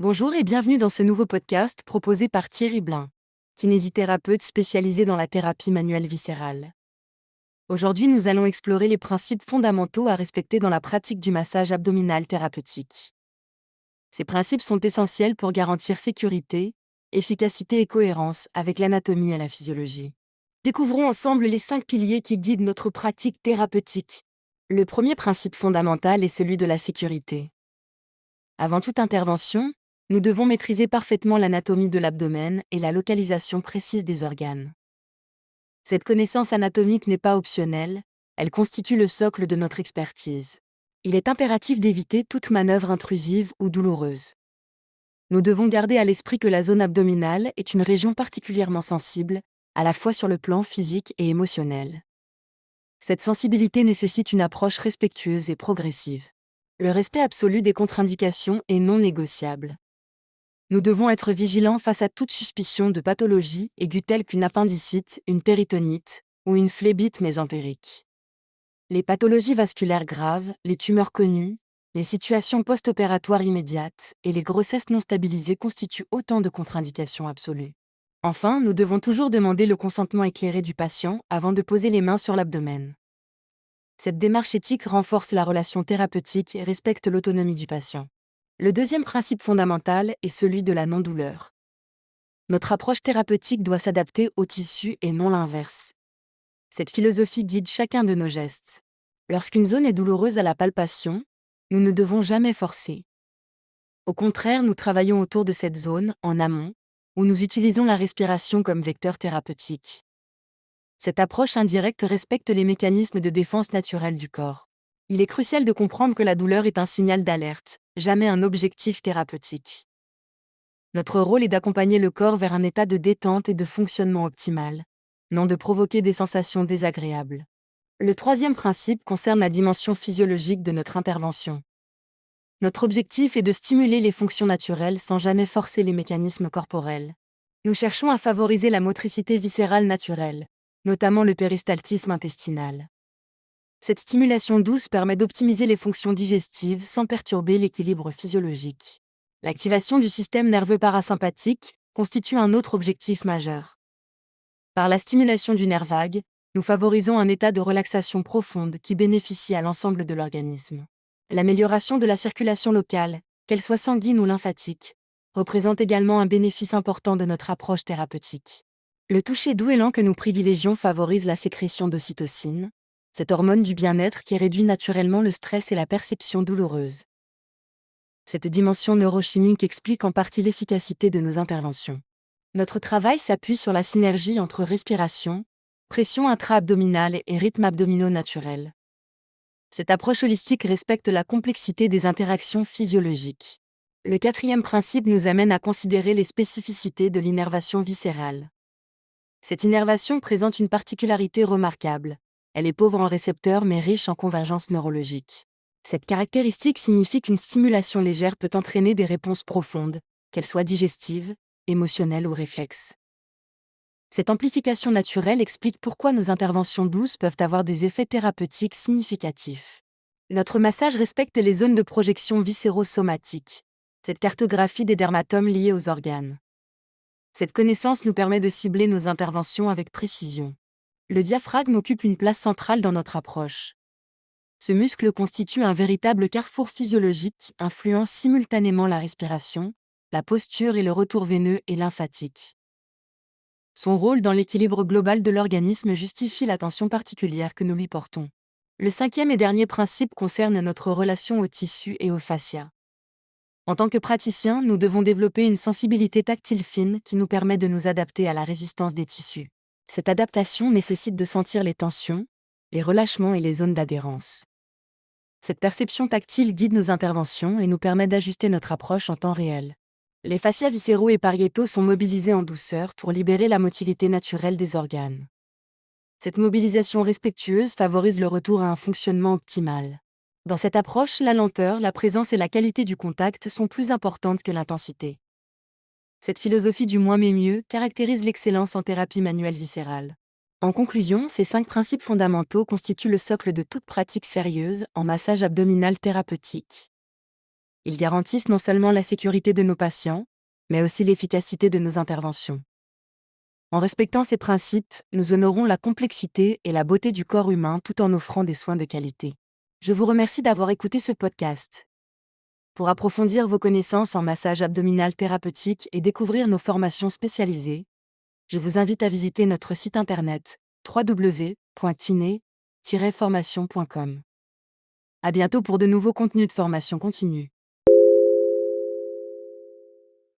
Bonjour et bienvenue dans ce nouveau podcast proposé par Thierry Blin, kinésithérapeute spécialisé dans la thérapie manuelle viscérale. Aujourd'hui, nous allons explorer les principes fondamentaux à respecter dans la pratique du massage abdominal thérapeutique. Ces principes sont essentiels pour garantir sécurité, efficacité et cohérence avec l'anatomie et la physiologie. Découvrons ensemble les 5 piliers qui guident notre pratique thérapeutique. Le premier principe fondamental est celui de la sécurité. Avant toute intervention, nous devons maîtriser parfaitement l'anatomie de l'abdomen et la localisation précise des organes. Cette connaissance anatomique n'est pas optionnelle, elle constitue le socle de notre expertise. Il est impératif d'éviter toute manœuvre intrusive ou douloureuse. Nous devons garder à l'esprit que la zone abdominale est une région particulièrement sensible, à la fois sur le plan physique et émotionnel. Cette sensibilité nécessite une approche respectueuse et progressive. Le respect absolu des contre-indications est non négociable. Nous devons être vigilants face à toute suspicion de pathologie aiguë telle qu'une appendicite, une péritonite ou une phlébite mésentérique. Les pathologies vasculaires graves, les tumeurs connues, les situations post-opératoires immédiates et les grossesses non stabilisées constituent autant de contre-indications absolues. Enfin, nous devons toujours demander le consentement éclairé du patient avant de poser les mains sur l'abdomen. Cette démarche éthique renforce la relation thérapeutique et respecte l'autonomie du patient. Le deuxième principe fondamental est celui de la non-douleur. Notre approche thérapeutique doit s'adapter au tissu et non l'inverse. Cette philosophie guide chacun de nos gestes. Lorsqu'une zone est douloureuse à la palpation, nous ne devons jamais forcer. Au contraire, nous travaillons autour de cette zone, en amont, où nous utilisons la respiration comme vecteur thérapeutique. Cette approche indirecte respecte les mécanismes de défense naturelle du corps. Il est crucial de comprendre que la douleur est un signal d'alerte, jamais un objectif thérapeutique. Notre rôle est d'accompagner le corps vers un état de détente et de fonctionnement optimal, non de provoquer des sensations désagréables. Le troisième principe concerne la dimension physiologique de notre intervention. Notre objectif est de stimuler les fonctions naturelles sans jamais forcer les mécanismes corporels. Nous cherchons à favoriser la motricité viscérale naturelle, notamment le péristaltisme intestinal. Cette stimulation douce permet d'optimiser les fonctions digestives sans perturber l'équilibre physiologique. L'activation du système nerveux parasympathique constitue un autre objectif majeur. Par la stimulation du nerf vague, nous favorisons un état de relaxation profonde qui bénéficie à l'ensemble de l'organisme. L'amélioration de la circulation locale, qu'elle soit sanguine ou lymphatique, représente également un bénéfice important de notre approche thérapeutique. Le toucher doux et lent que nous privilégions favorise la sécrétion d'ocytocine, cette hormone du bien-être qui réduit naturellement le stress et la perception douloureuse. Cette dimension neurochimique explique en partie l'efficacité de nos interventions. Notre travail s'appuie sur la synergie entre respiration, pression intra-abdominale et rythmes abdominaux naturels. Cette approche holistique respecte la complexité des interactions physiologiques. Le quatrième principe nous amène à considérer les spécificités de l'innervation viscérale. Cette innervation présente une particularité remarquable. Elle est pauvre en récepteurs mais riche en convergence neurologique. Cette caractéristique signifie qu'une stimulation légère peut entraîner des réponses profondes, qu'elles soient digestives, émotionnelles ou réflexes. Cette amplification naturelle explique pourquoi nos interventions douces peuvent avoir des effets thérapeutiques significatifs. Notre massage respecte les zones de projection viscéro-somatique, cette cartographie des dermatomes liés aux organes. Cette connaissance nous permet de cibler nos interventions avec précision. Le diaphragme occupe une place centrale dans notre approche. Ce muscle constitue un véritable carrefour physiologique qui influence simultanément la respiration, la posture et le retour veineux et lymphatique. Son rôle dans l'équilibre global de l'organisme justifie l'attention particulière que nous lui portons. Le cinquième et dernier principe concerne notre relation aux tissus et aux fascias. En tant que praticiens, nous devons développer une sensibilité tactile fine qui nous permet de nous adapter à la résistance des tissus. Cette adaptation nécessite de sentir les tensions, les relâchements et les zones d'adhérence. Cette perception tactile guide nos interventions et nous permet d'ajuster notre approche en temps réel. Les fascias viscéraux et pariétaux sont mobilisés en douceur pour libérer la motilité naturelle des organes. Cette mobilisation respectueuse favorise le retour à un fonctionnement optimal. Dans cette approche, la lenteur, la présence et la qualité du contact sont plus importantes que l'intensité. Cette philosophie du moins mais mieux caractérise l'excellence en thérapie manuelle viscérale. En conclusion, ces 5 principes fondamentaux constituent le socle de toute pratique sérieuse en massage abdominal thérapeutique. Ils garantissent non seulement la sécurité de nos patients, mais aussi l'efficacité de nos interventions. En respectant ces principes, nous honorons la complexité et la beauté du corps humain tout en offrant des soins de qualité. Je vous remercie d'avoir écouté ce podcast. Pour approfondir vos connaissances en massage abdominal thérapeutique et découvrir nos formations spécialisées, je vous invite à visiter notre site internet www.kiné-formation.com. À bientôt pour de nouveaux contenus de formation continue.